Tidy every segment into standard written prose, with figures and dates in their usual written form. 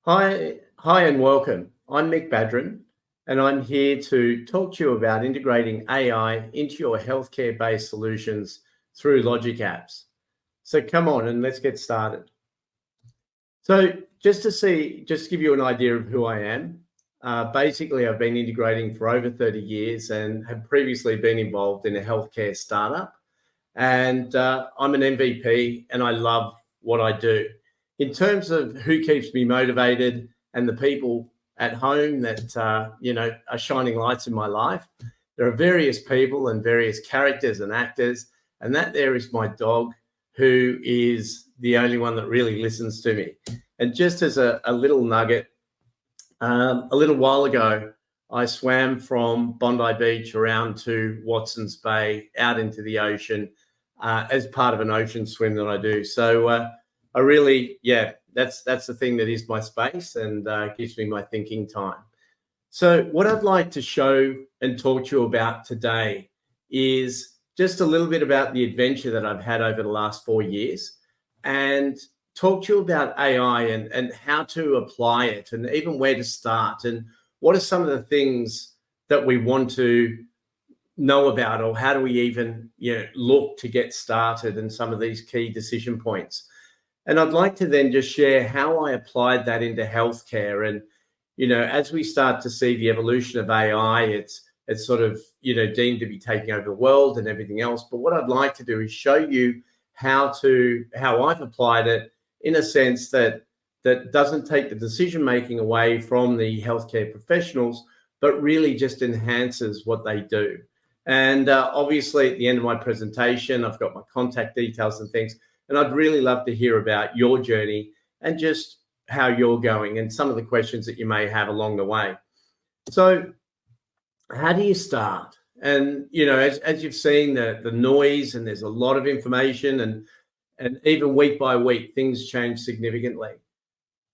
Hi, and welcome. I'm Mick Badran, and I'm here to talk to you about integrating AI into your healthcare-based solutions through Logic Apps. So come on and let's get started. So just to give you an idea of who I am, basically I've been integrating for over 30 years and have previously been involved in a healthcare startup. And I'm an MVP and I love what I do. In terms of who keeps me motivated and the people at home that are shining lights in my life, there are various people and various characters and actors, and that there is my dog, who is the only one that really listens to me. And just as a little nugget, a little while ago, I swam from Bondi Beach around to Watson's Bay out into the ocean as part of an ocean swim that I do. So I really, that's the thing that is my space and gives me my thinking time. So what I'd like to show and talk to you about today is just a little bit about the adventure that I've had over the last 4 years, and talk to you about AI and how to apply it, and even where to start, and what are some of the things that we want to know about, or how do we even look to get started, and some of these key decision points. And I'd like to then just share how I applied that into healthcare. And as we start to see the evolution of AI, it's sort of deemed to be taking over the world and everything else. But what I'd like to do is show you how I've applied it in a sense that doesn't take the decision making away from the healthcare professionals, but really just enhances what they do. And obviously, at the end of my presentation, I've got my contact details and things. And I'd really love to hear about your journey and just how you're going and some of the questions that you may have along the way. So how do you start? And, as you've seen, the noise, and there's a lot of information, and even week by week, things change significantly.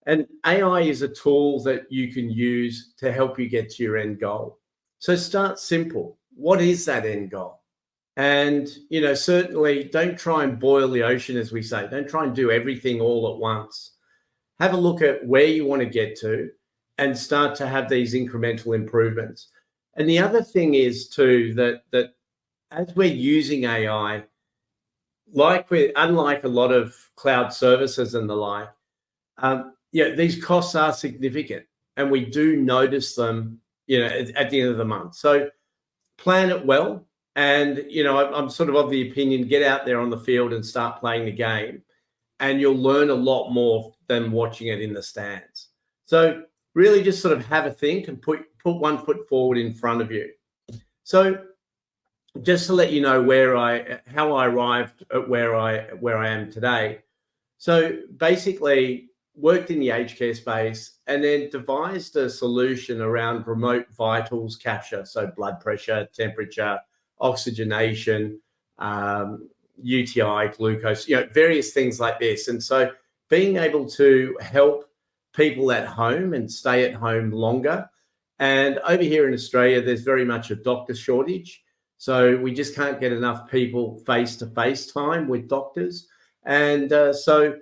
And AI is a tool that you can use to help you get to your end goal. So start simple. What is that end goal? And, certainly don't try and boil the ocean, as we say. Don't try and do everything all at once. Have a look at where you want to get to and start to have these incremental improvements. And the other thing is too, that as we're using AI, unlike a lot of cloud services and the like, these costs are significant, and we do notice them, at the end of the month. So plan it well. And, I'm sort of the opinion, get out there on the field and start playing the game, and you'll learn a lot more than watching it in the stands. So really just sort of have a think and put one foot forward in front of you. So just to let you know how I arrived at where I am today. So basically worked in the aged care space and then devised a solution around remote vitals capture. So blood pressure, temperature, oxygenation, UTI, glucose, various things like this. And so being able to help people at home and stay at home longer. And over here in Australia, there's very much a doctor shortage. So we just can't get enough people face-to-face time with doctors. And so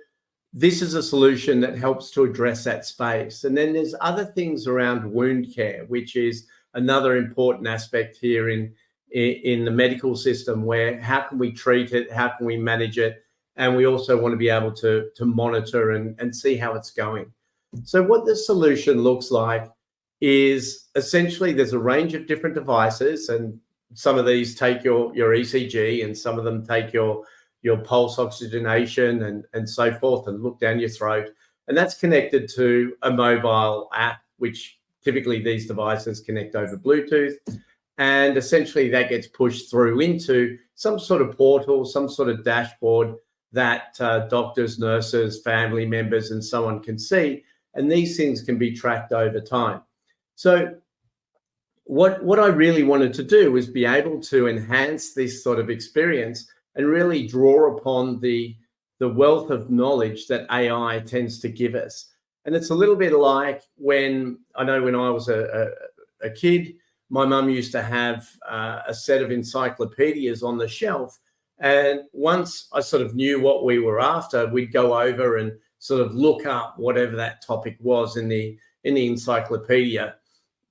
this is a solution that helps to address that space. And then there's other things around wound care, which is another important aspect here in the medical system, where how can we treat it, how can we manage it, and we also want to be able to monitor and see how it's going. So what the solution looks like is essentially there's a range of different devices, and some of these take your ECG, and some of them take your pulse oxygenation and so forth, and look down your throat, and that's connected to a mobile app, which typically these devices connect over Bluetooth. And essentially that gets pushed through into some sort of portal, some sort of dashboard that doctors, nurses, family members, and so on can see. And these things can be tracked over time. So what I really wanted to do was be able to enhance this sort of experience and really draw upon the wealth of knowledge that AI tends to give us. And it's a little bit like when I was a kid, my mum used to have a set of encyclopedias on the shelf. And once I sort of knew what we were after, we'd go over and sort of look up whatever that topic was in the encyclopedia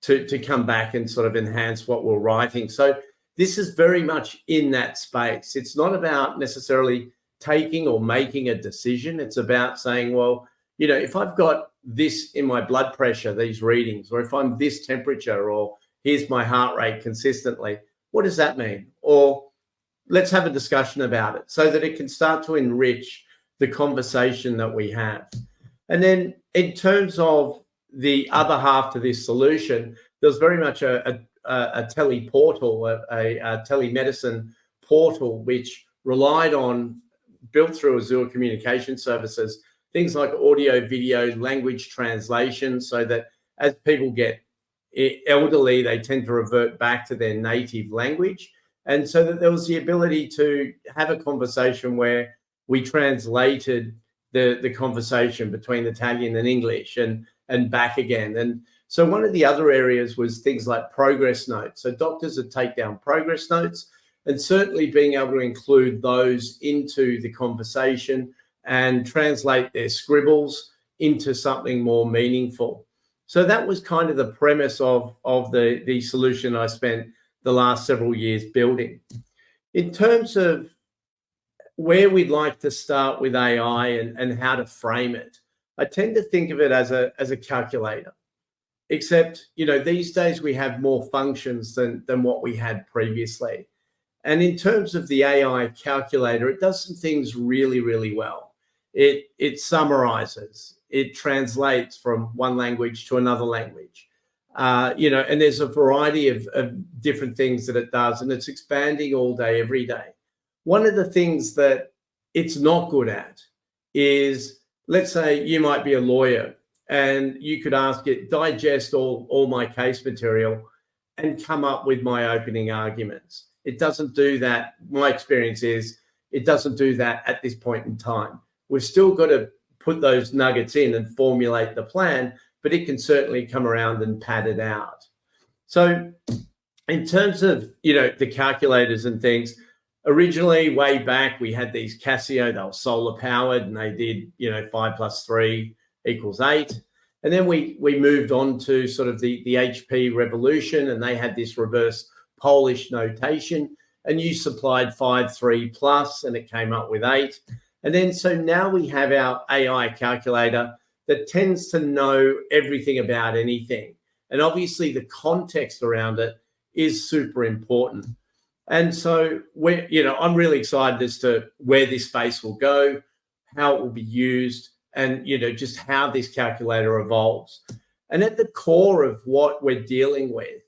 to come back and sort of enhance what we're writing. So this is very much in that space. It's not about necessarily taking or making a decision. It's about saying, well, if I've got this in my blood pressure, these readings, or if I'm this temperature, or here's my heart rate consistently, what does that mean? Or let's have a discussion about it so that it can start to enrich the conversation that we have. And then in terms of the other half to this solution, there's very much a teleportal, a telemedicine portal, which relied on, built through Azure Communication Services, things like audio, video, language translation, so that as people get elderly, they tend to revert back to their native language. And so that there was the ability to have a conversation where we translated the conversation between Italian and English and back again. And so one of the other areas was things like progress notes. So doctors would take down progress notes, and certainly being able to include those into the conversation and translate their scribbles into something more meaningful. So that was kind of the premise of the solution I spent the last several years building. In terms of where we'd like to start with AI and how to frame it, I tend to think of it as a calculator, except, these days we have more functions than what we had previously. And in terms of the AI calculator, it does some things really, really well. It summarizes, it translates from one language to another language, and there's a variety of different things that it does, and it's expanding all day, every day. One of the things that it's not good at is, let's say you might be a lawyer and you could ask it, digest all my case material and come up with my opening arguments. It doesn't do that. My experience is it doesn't do that at this point in time. We've still got to put those nuggets in and formulate the plan, but it can certainly come around and pad it out. So in terms of, the calculators and things, originally, way back, we had these Casio, they were solar powered, and they did, 5 + 3 = 8. And then we moved on to sort of the HP Revolution, and they had this reverse Polish notation, and you supplied 5, 3+, and it came up with 8. And then so now we have our AI calculator that tends to know everything about anything. And obviously the context around it is super important. And so I'm really excited as to where this space will go, how it will be used, and just how this calculator evolves. And at the core of what we're dealing with,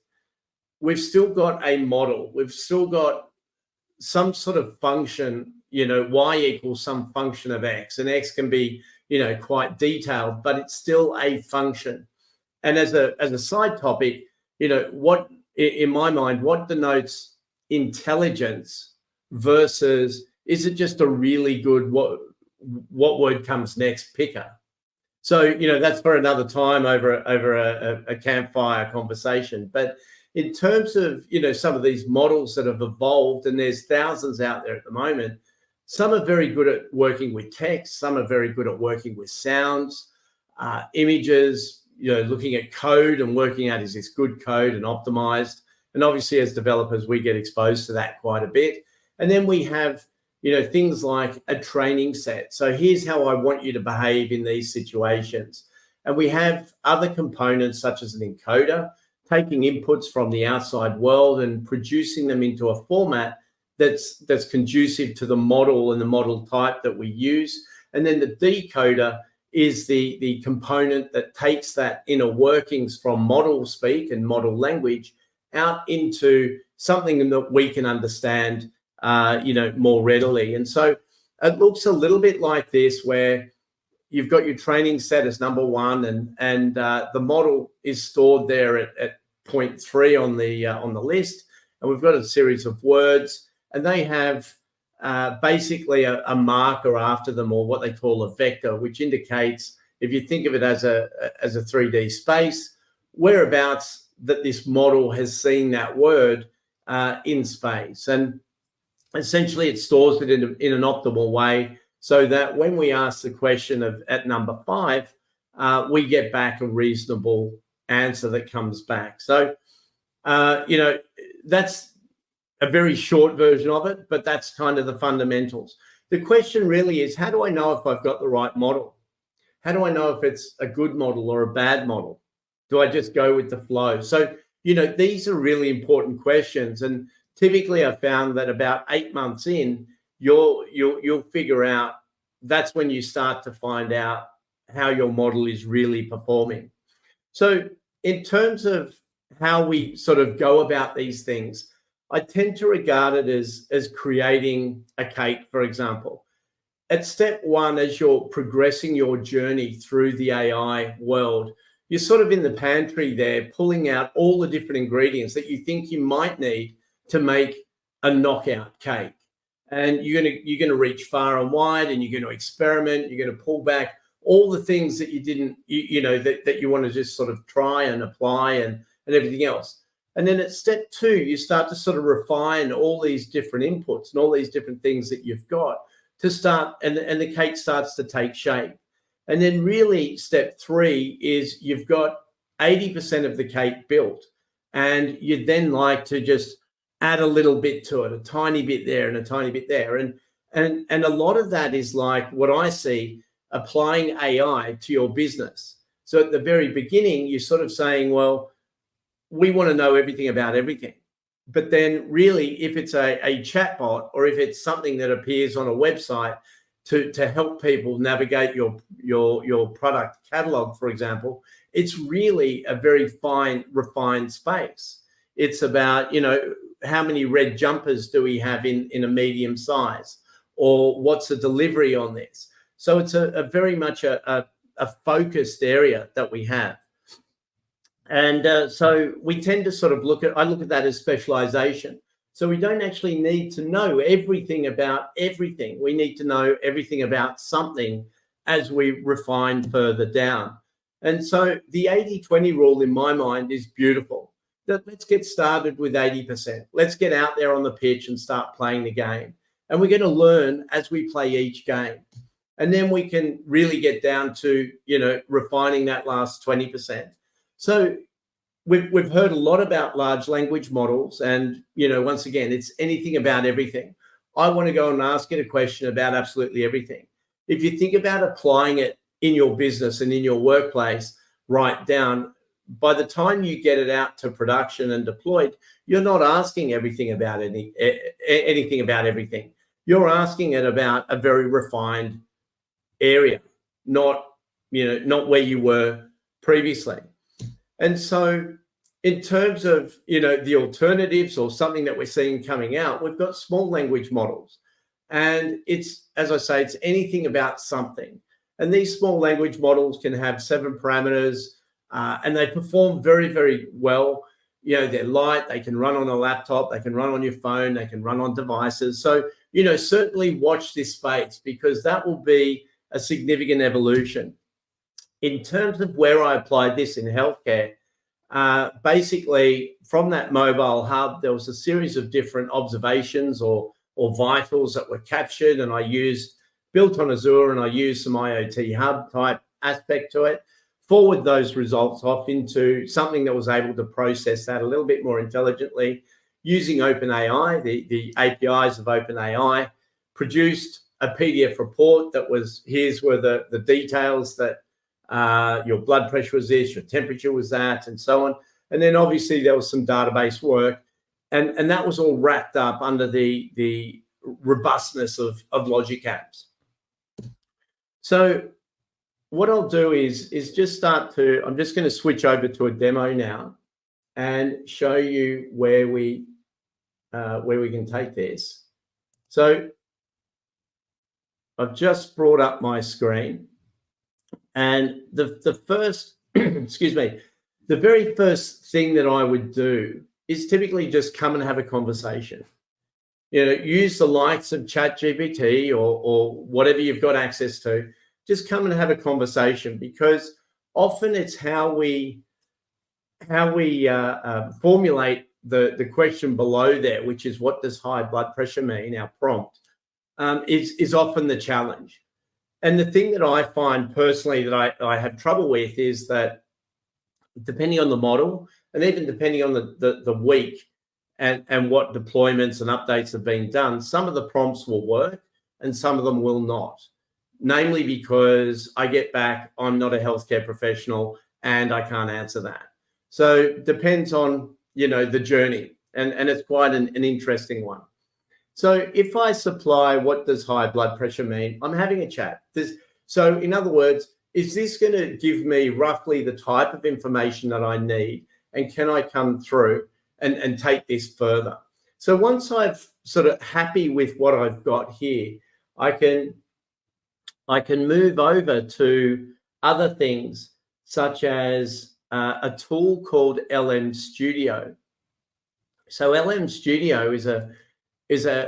we've still got a model. We've still got some sort of function, y = some function of x, and x can be, quite detailed, but it's still a function. And as a side topic, what, in my mind, what denotes intelligence versus, is it just a really good what word comes next picker? So that's for another time over a campfire conversation. But in terms of some of these models that have evolved, and there's thousands out there at the moment, some are very good at working with text, some are very good at working with sounds, images, looking at code and working out, is this good code and optimized? And obviously, as developers, we get exposed to that quite a bit. And then we have, things like a training set. So here's how I want you to behave in these situations. And we have other components such as an encoder, taking inputs from the outside world and producing them into a format that's conducive to the model and the model type that we use. And then the decoder is the component that takes that inner workings from model speak and model language out into something that we can understand, more readily. And so it looks a little bit like this, where you've got your training set as number one, and the model is stored there at point 3 on the list, and we've got a series of words, and they have basically a marker after them, or what they call a vector, which indicates, if you think of it as a 3D space, whereabouts that this model has seen that word in space. And essentially it stores it in an optimal way so that when we ask the question at number 5, we get back a reasonable answer that comes back. So, that's a very short version of it, but that's kind of the fundamentals. The question really is, how do I know if I've got the right model? How do I know if it's a good model or a bad model? Do I just go with the flow? So, these are really important questions. And typically I've found that about 8 months in, you'll figure out, that's when you start to find out how your model is really performing. So in terms of how we sort of go about these things, I tend to regard it as creating a cake, for example. At step 1, as you're progressing your journey through the AI world, you're sort of in the pantry there, pulling out all the different ingredients that you think you might need to make a knockout cake. And you're gonna reach far and wide, and you're gonna experiment, you're gonna pull back all the things that you didn't, that you want to just sort of try and apply and everything else. And then at step 2, you start to sort of refine all these different inputs and all these different things that you've got to start, and the cake starts to take shape. And then really step 3 is you've got 80% of the cake built, and you'd then like to just add a little bit to it, a tiny bit there and a tiny bit there. And a lot of that is like what I see, applying AI to your business. So at the very beginning, you're sort of saying, well, we want to know everything about everything. But then really, if it's a chatbot, or if it's something that appears on a website to help people navigate your product catalog, for example, it's really a very fine, refined space. It's about, how many red jumpers do we have in a medium size, or what's the delivery on this? So it's a very much a focused area that we have. And so we tend to sort of I look at that as specialization. So we don't actually need to know everything about everything. We need to know everything about something as we refine further down. And so the 80-20 rule in my mind is beautiful. Let's get started with 80%. Let's get out there on the pitch and start playing the game. And we're going to learn as we play each game. And then we can really get down to, refining that last 20%. So we've heard a lot about large language models, and, once again, it's anything about everything. I want to go and ask it a question about absolutely everything. If you think about applying it in your business and in your workplace, right down, by the time you get it out to production and deployed, you're not asking everything about anything about everything. You're asking it about a very refined area, not where you were previously. And so in terms of, the alternatives or something that we're seeing coming out, we've got small language models. And it's, as I say, it's anything about something. And these small language models can have 7 parameters, and they perform very, very well. They're light, they can run on a laptop, they can run on your phone, they can run on devices. So, certainly watch this space, because that will be a significant evolution. In terms of where I applied this in healthcare, basically from that mobile hub, there was a series of different observations or vitals that were captured, and I built on Azure, and I used some IoT hub type aspect to it, forward those results off into something that was able to process that a little bit more intelligently using OpenAI, the APIs of OpenAI, produced a PDF report that was, here's where the details that your blood pressure was this, your temperature was that, and so on. And then obviously there was some database work, and that was all wrapped up under the robustness of LogicApps. So what I'll do is just I'm just going to switch over to a demo now and show you where we can take this. So I've just brought up my screen, and the first, excuse me, the very first thing that I would do is typically just come and have a conversation. Use the likes of ChatGPT or whatever you've got access to. Just come and have a conversation, because often it's how we formulate the question below there, which is, what does high blood pressure mean, our prompt, is often the challenge. And the thing that I find personally that I have trouble with is that depending on the model and even depending on the week and what deployments and updates have been done, some of the prompts will work and some of them will not. Namely because I get back, I'm not a healthcare professional and I can't answer that. So depends on, the journey. And it's quite an interesting one. So if I supply, what does high blood pressure mean? I'm having a chat. So in other words, is this going to give me roughly the type of information that I need? And can I come through and take this further? So once I've sort of happy with what I've got here, I can move over to other things such as a tool called LM Studio. So LM Studio is a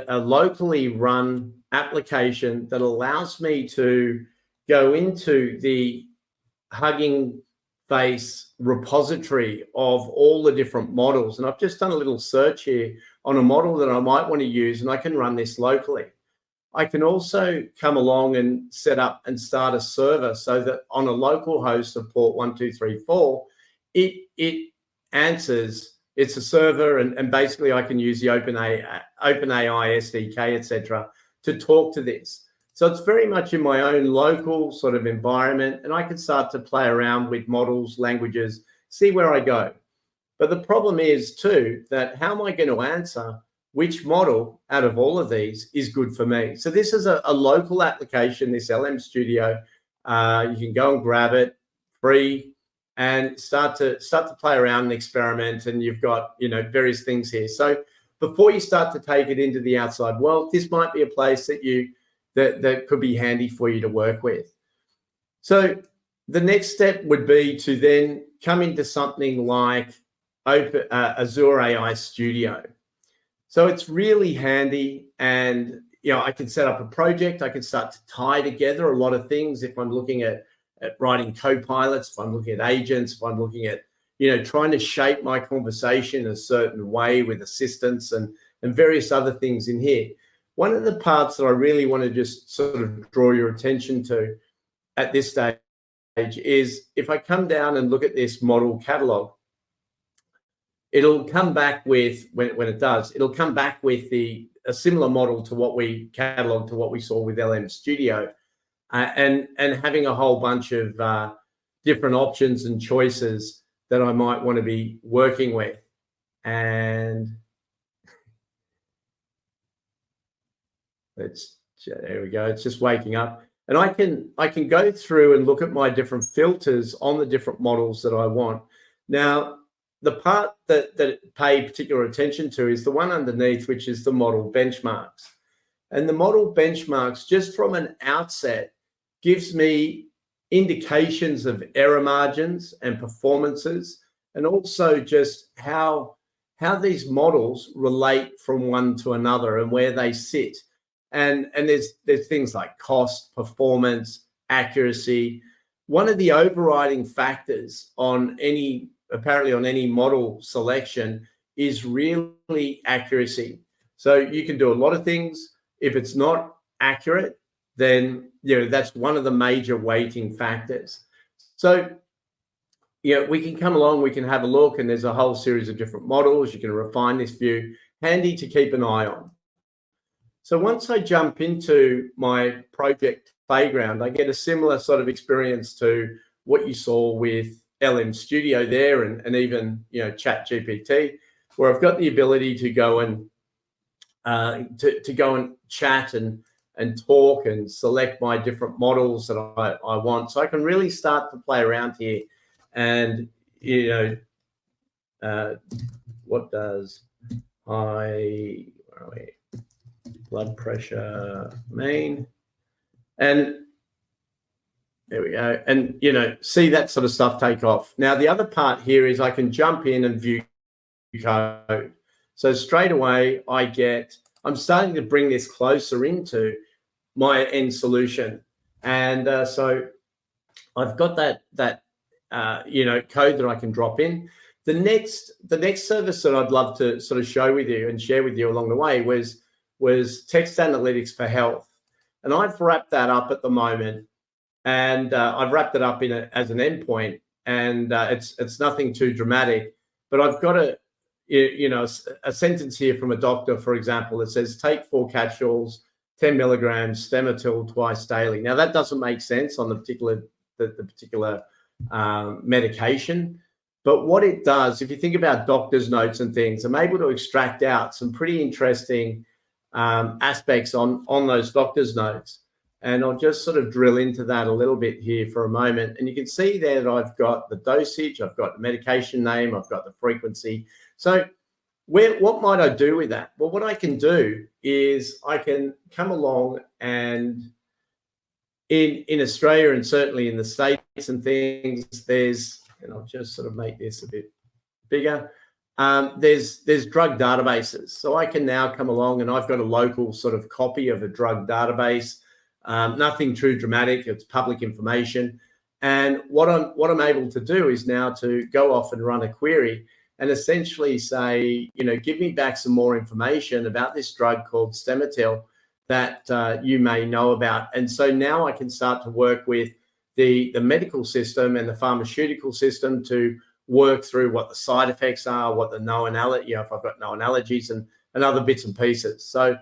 locally run application that allows me to go into the Hugging Face repository of all the different models. And I've just done a little search here on a model that I might want to use, and I can run this locally. I can also come along and set up and start a server so that on a local host of port 1234, it answers. It's a server, and basically I can use the OpenAI SDK, etc., to talk to this. So it's very much in my own local sort of environment, and I can start to play around with models, languages, see where I go. But the problem is too that how am I going to answer which model out of all of these is good for me? So this is a local application, this LM Studio. You can go and grab it, free, and start to play around and experiment. And you've got, various things here. So before you start to take it into the outside world, this might be a place that could be handy for you to work with. So the next step would be to then come into something like Azure AI Studio. So it's really handy, and I can set up a project. I can start to tie together a lot of things if I'm looking at writing co-pilots, if I'm looking at agents, if I'm looking at trying to shape my conversation a certain way with assistants and various other things in here. One of the parts that I really want to just sort of draw your attention to at this stage is if I come down and look at this model catalog, it'll come back with, when it does, it'll come back with a similar model to what we cataloged, to what we saw with LM Studio, and having a whole bunch of different options and choices that I might want to be working with. And there we go. It's just waking up. And I can go through and look at my different filters on the different models that I want. Now, the part that pay particular attention to is the one underneath, which is the model benchmarks. And the model benchmarks, just from an outset, gives me indications of error margins and performances, and also just how these models relate from one to another and where they sit. And there's things like cost, performance, accuracy. One of the overriding factors on any model selection is really accuracy. So you can do a lot of things. If it's not accurate, then that's one of the major weighting factors. So we can come along, we can have a look, and there's a whole series of different models. You can refine this view, handy to keep an eye on. So once I jump into my project playground, I get a similar sort of experience to what you saw with LM Studio there, and even Chat GPT, where I've got the ability to go and to go and chat and talk and select my different models that I want. So I can really start to play around here. And what does high blood pressure mean? And there we go. And, see that sort of stuff take off. Now, the other part here is I can jump in and view code. So straight away, I'm starting to bring this closer into my end solution. And so I've got that code that I can drop in. The next service that I'd love to sort of show with you and share with you along the way was was text analytics for health. And I've wrapped that up at the moment, and I've wrapped it up as an endpoint, and it's nothing too dramatic. But I've got a sentence here from a doctor, for example, that says take 4 capsules, 10 milligrams, Stemetil twice daily. Now that doesn't make sense on the particular medication, but what it does, if you think about doctor's notes and things, I'm able to extract out some pretty interesting aspects on those doctor's notes. And I'll just sort of drill into that a little bit here for a moment. And you can see there that I've got the dosage, I've got the medication name, I've got the frequency. So what might I do with that? Well, what I can do is I can come along and in Australia, and certainly in the States and things, and I'll just sort of make this a bit bigger. There's drug databases. So I can now come along and I've got a local sort of copy of a drug database. Nothing too dramatic. It's public information. And what I'm able to do is now to go off and run a query and essentially say, give me back some more information about this drug called Stemetil that you may know about. And so now I can start to work with the medical system and the pharmaceutical system to work through what the side effects are, what the known allergy, if I've got known allergies and other bits and pieces. So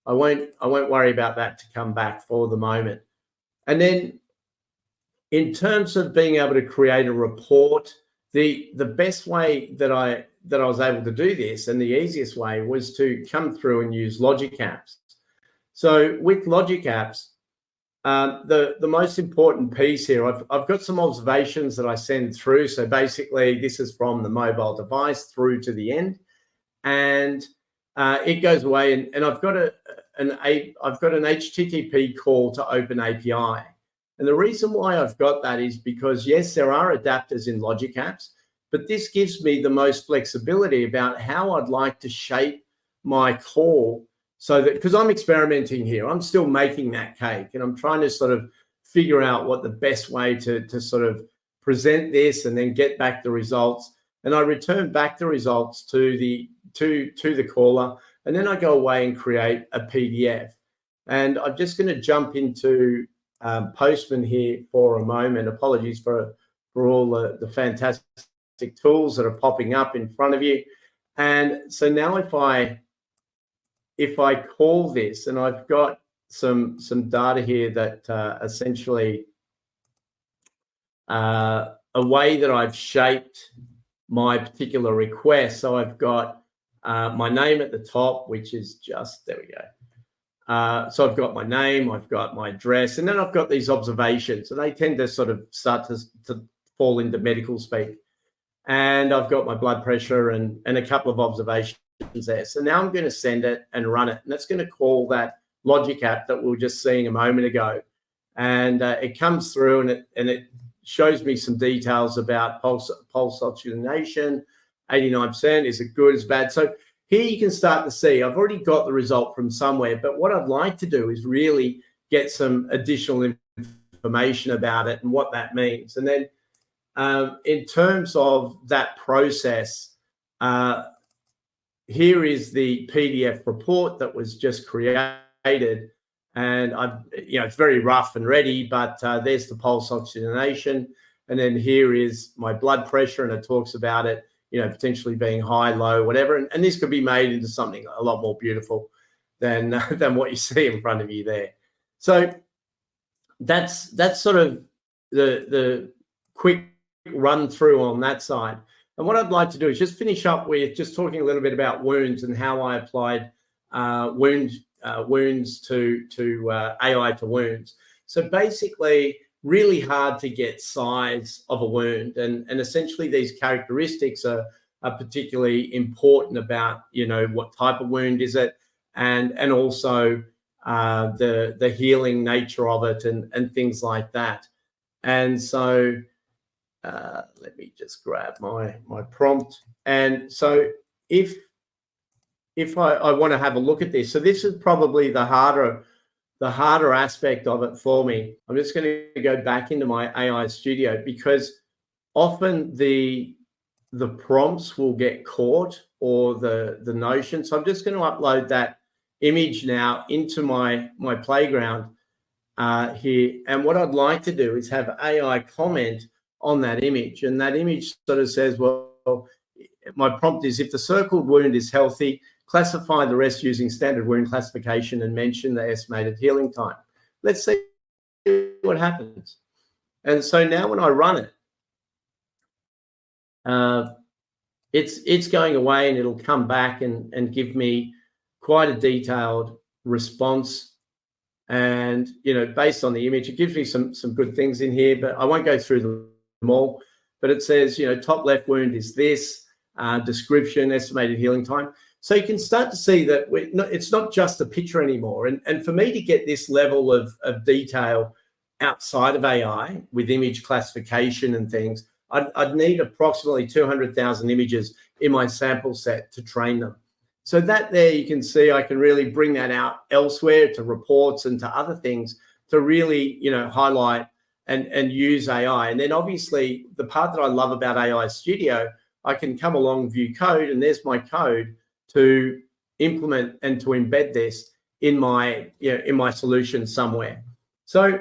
I won't worry about that to come back for the moment. And then in terms of being able to create a report, the best way that I was able to do this, and the easiest way, was to come through and use LogicApps. So with LogicApps, the most important piece here, I've got some observations that I send through. So basically, this is from the mobile device through to the end, and it goes away. And I've got an HTTP call to Open API. And the reason why I've got that is because, yes, there are adapters in LogicApps, but this gives me the most flexibility about how I'd like to shape my call, so that, because I'm experimenting here, I'm still making that cake, and I'm trying to sort of figure out what the best way to sort of present this and then get back the results. And I return back the results to the caller, and then I go away and create a PDF. And I'm just going to jump into Postman here for a moment. Apologies for all the fantastic tools that are popping up in front of you. And so now if I call this, and I've got some data here that essentially a way that I've shaped my particular request. So I've got my name at the top, which is just, there we go. So I've got my name, I've got my address, and then I've got these observations, and they tend to sort of start to fall into medical speak. And I've got my blood pressure and a couple of observations there. So now I'm going to send it and run it, and that's going to call that Logic app that we were just seeing a moment ago. And it comes through and it shows me some details about pulse oxygenation. 89%, is it good, is it bad? So here you can start to see I've already got the result from somewhere, but what I'd like to do is really get some additional information about it and what that means. And then in terms of that process, here is the PDF report that was just created, and it's very rough and ready, but there's the pulse oxygenation, and then here is my blood pressure, and it talks about it, potentially being high, low, whatever. And this could be made into something a lot more beautiful than what you see in front of you there. So that's sort of the quick run through on that side. And what I'd like to do is just finish up with just talking a little bit about wounds and how I applied wounds to AI to wounds. So basically, really hard to get size of a wound, and essentially these characteristics are particularly important about what type of wound is it, and also the healing nature of it and things like that. And so let me just grab my prompt. And so if I want to have a look at this, so this is probably the harder aspect of it for me. I'm just going to go back into my AI studio, because often the prompts will get caught, or the notion. So I'm just going to upload that image now into my playground here. And what I'd like to do is have AI comment on that image. And that image sort of says, well, my prompt is, if the circled wound is healthy, classify the rest using standard wound classification and mention the estimated healing time. Let's see what happens. And so now when I run it, it's going away, and it'll come back and give me quite a detailed response. And, you know, based on the image, it gives me some good things in here, but I won't go through them all. But it says, you know, top left wound is this, description, estimated healing time. So you can start to see that it's not just a picture anymore. And for me to get this level of detail outside of AI with image classification and things, I'd need approximately 200,000 images in my sample set to train them. So that there, you can see I can really bring that out elsewhere to reports and to other things to really, you know, highlight and use AI. And then obviously the part that I love about AI Studio, I can come along, view code, and there's my code to implement and to embed this in my, you know, in my solution somewhere. So,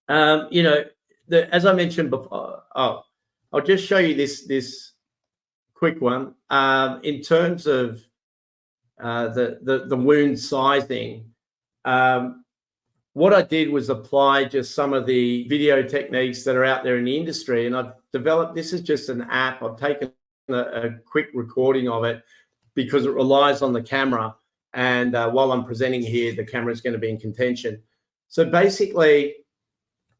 you know, as I mentioned before, I'll just show you this quick one. In terms of the wound sizing, what I did was apply just some of the video techniques that are out there in the industry, and I've developed, this is just an app. I've taken a quick recording of it because it relies on the camera, and while I'm presenting here, the camera is going to be in contention. So basically,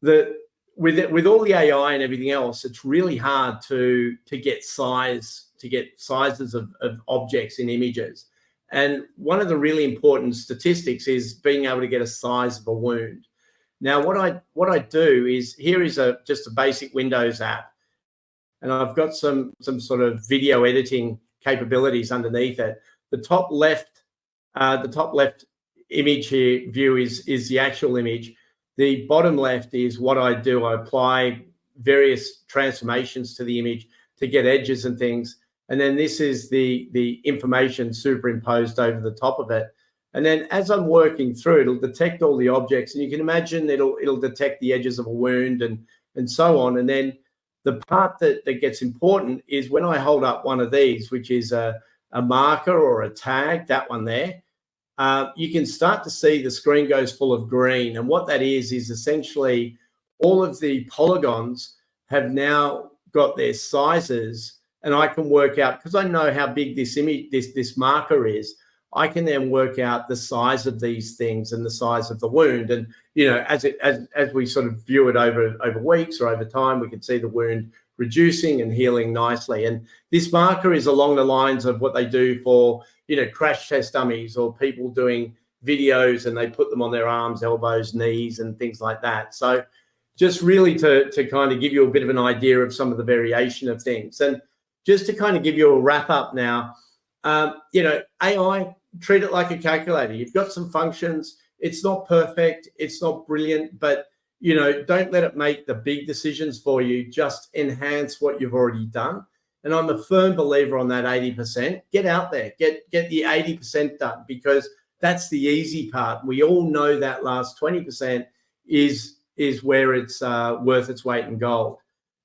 with all the AI and everything else, it's really hard to get sizes of objects in images. And one of the really important statistics is being able to get a size of a wound. Now, what I do is, here is just a basic Windows app, and I've got some sort of video editing capabilities underneath it. The top left image here view is the actual image. The bottom left is what I do. I apply various transformations to the image to get edges and things. And then this is the information superimposed over the top of it. And then as I'm working through, it'll detect all the objects, and you can imagine it'll detect the edges of a wound and so on. And then the part that gets important is when I hold up one of these, which is a marker or a tag, that one there, you can start to see the screen goes full of green. And what that is essentially all of the polygons have now got their sizes, and I can work out, because I know how big this image, this marker is, I can then work out the size of these things and the size of the wound. And, you know, as we sort of view it over weeks or over time, we can see the wound reducing and healing nicely. And this marker is along the lines of what they do for, you know, crash test dummies or people doing videos, and they put them on their arms, elbows, knees, and things like that. So just really to kind of give you a bit of an idea of some of the variation of things. And just to kind of give you a wrap up now, you know, AI, treat it like a calculator. You've got some functions. It's not perfect. It's not brilliant, but, you know, don't let it make the big decisions for you. Just enhance what you've already done. And I'm a firm believer on that 80%. Get out there, get the 80% done, because that's the easy part. We all know that last 20% is where it's worth its weight in gold.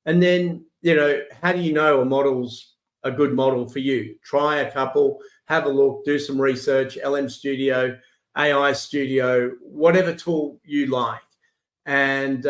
And then, you know, how do you know a model's a good model for you? Try a couple, have a look, do some research, LM Studio, AI Studio, whatever tool you like. And,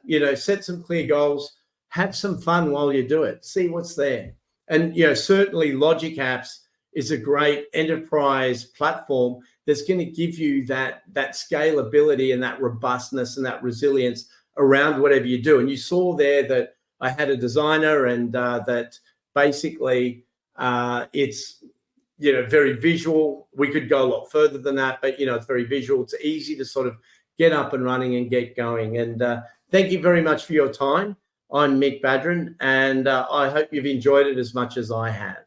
you know, set some clear goals, have some fun while you do it, see what's there. And, you know, certainly LogicApps is a great enterprise platform that's going to give you that scalability and that robustness and that resilience around whatever you do. And you saw there that I had a designer, and that basically it's, you know, very visual. We could go a lot further than that, but, you know, it's very visual. It's easy to sort of get up and running and get going. And thank you very much for your time. I'm Mick Badran, and I hope you've enjoyed it as much as I have.